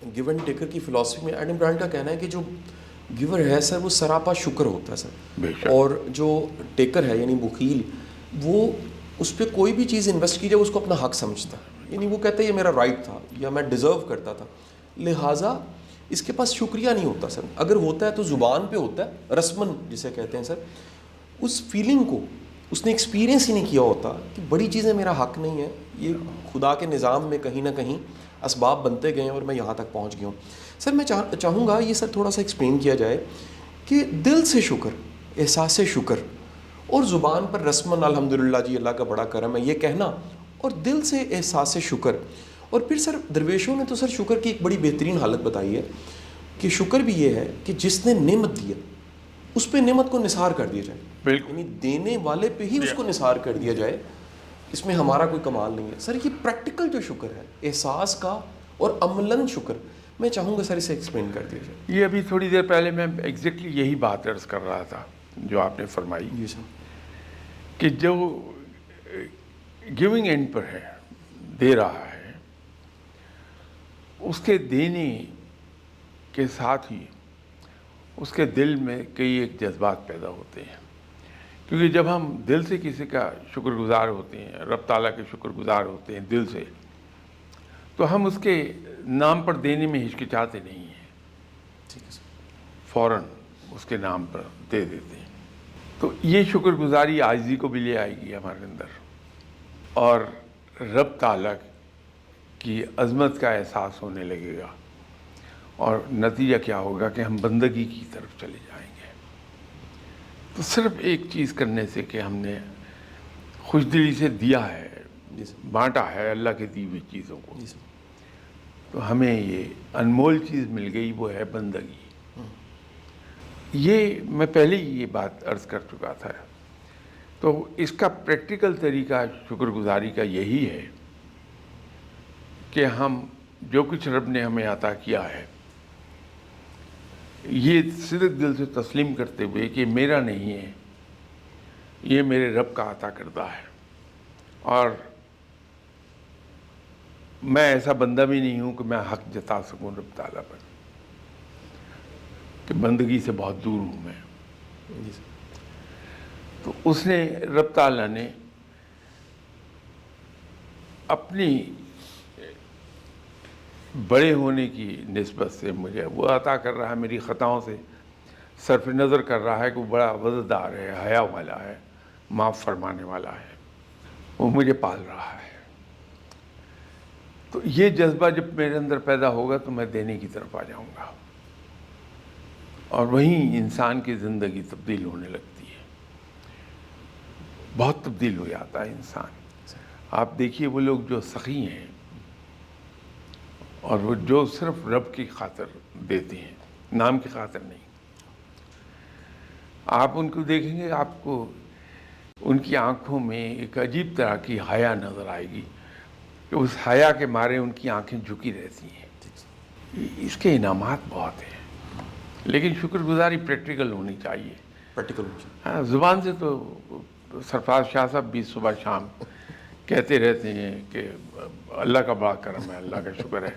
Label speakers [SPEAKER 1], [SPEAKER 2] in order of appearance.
[SPEAKER 1] Give and taker کی philosophy میں Adam grant کا کہنا ہے کہ جو گیور ہے سر وہ سراپا شکر ہوتا ہے سر, اور جو ٹیکر ہے یعنی بخیل وہ اس پہ کوئی بھی چیز انویسٹ کی جائے اس کو اپنا حق سمجھتا ہے, یعنی وہ کہتا ہے یہ میرا رائٹ تھا یا میں ڈیزرو کرتا تھا, لہٰذا اس کے پاس شکریہ نہیں ہوتا سر. اگر ہوتا ہے تو زبان پہ ہوتا ہے, رسمن جسے کہتے ہیں سر, اس فیلنگ کو اس نے ایکسپیرینس ہی نہیں کیا ہوتا کہ بڑی چیزیں میرا حق نہیں ہے, یہ خدا کے نظام میں کہیں نہ کہیں اسباب بنتے گئے ہیں اور میں یہاں تک پہنچ گیا ہوں. سر میں چاہوں گا یہ سر تھوڑا سا ایکسپلین کیا جائے کہ دل سے شکر, احساس شکر, اور زبان پر رسمن الحمدللہ جی اللہ کا بڑا کرم ہے یہ کہنا, اور دل سے احساس شکر. اور پھر سر درویشوں نے تو سر شکر کی ایک بڑی بہترین حالت بتائی ہے کہ شکر بھی یہ ہے کہ جس نے نعمت دیا اس پہ نعمت کو نثار کر دیا جائے, یعنی دینے والے پہ ہی اس کو نثار کر دیا جائے, اس میں ہمارا کوئی کمال نہیں ہے. سر یہ پریکٹیکل جو شکر ہے احساس کا اور عملاً شکر, میں چاہوں گا سر اسے ایکسپلین کر دیا جائے.
[SPEAKER 2] یہ ابھی تھوڑی دیر پہلے میں ایگزیکٹلی یہی بات عرض کر رہا تھا جو آپ نے فرمائی.
[SPEAKER 1] جی سر.
[SPEAKER 2] کہ جو گیونگ اینڈ پر ہے, دے رہا ہے, اس کے دینے کے ساتھ ہی اس کے دل میں کئی ایک جذبات پیدا ہوتے ہیں. کیونکہ جب ہم دل سے کسی کا شکر گزار ہوتے ہیں, رب تعالیٰ کے شکر گزار ہوتے ہیں دل سے, تو ہم اس کے نام پر دینے میں ہچکچاتے نہیں ہیں,
[SPEAKER 1] ٹھیک ہے سر,
[SPEAKER 2] فوراً اس کے نام پر دے دیتے ہیں. تو یہ شکر گزاری عاجزی کو بھی لے آئے گی ہمارے اندر, اور رب تعالیٰ کی عظمت کا احساس ہونے لگے گا, اور نتیجہ کیا ہوگا کہ ہم بندگی کی طرف چلے جائیں گے. تو صرف ایک چیز کرنے سے کہ ہم نے خوش دلی سے دیا ہے, بانٹا ہے اللہ کے دی ہوئی چیزوں کو, تو ہمیں یہ انمول چیز مل گئی, وہ ہے بندگی. یہ میں پہلے ہی یہ بات عرض کر چکا تھا. تو اس کا پریکٹیکل طریقہ شکر گزاری کا یہی ہے کہ ہم جو کچھ رب نے ہمیں عطا کیا ہے یہ صدق دل سے تسلیم کرتے ہوئے کہ میرا نہیں ہے, یہ میرے رب کا عطا کردہ ہے, اور میں ایسا بندہ بھی نہیں ہوں کہ میں حق جتا سکوں رب تعالیٰ پر, کہ بندگی سے بہت دور ہوں میں. تو اس نے رب تعالیٰ نے اپنی بڑے ہونے کی نسبت سے مجھے وہ عطا کر رہا ہے, میری خطاؤں سے صرف نظر کر رہا ہے کہ وہ بڑا وزردار ہے, حیا والا ہے, معاف فرمانے والا ہے, وہ مجھے پال رہا ہے. تو یہ جذبہ جب میرے اندر پیدا ہوگا تو میں دینے کی طرف آ جاؤں گا, اور وہیں انسان کی زندگی تبدیل ہونے لگتی ہے, بہت تبدیل ہو جاتا ہے انسان. آپ دیکھیے وہ لوگ جو سخی ہیں اور وہ جو صرف رب کی خاطر دیتے ہیں, نام کی خاطر نہیں, آپ ان کو دیکھیں گے آپ کو ان کی آنکھوں میں ایک عجیب طرح کی حیا نظر آئے گی, کہ اس حیا کے مارے ان کی آنکھیں جھکی رہتی ہیں. اس کے انعامات بہت ہیں, لیکن شکر گزاری پریکٹیکل ہونی چاہیے.
[SPEAKER 1] پریکٹیکل
[SPEAKER 2] زبان سے تو سرفراز شاہ صاحب بھی صبح شام کہتے رہتے ہیں کہ اللہ کا بڑا کرم ہے, اللہ کا شکر ہے,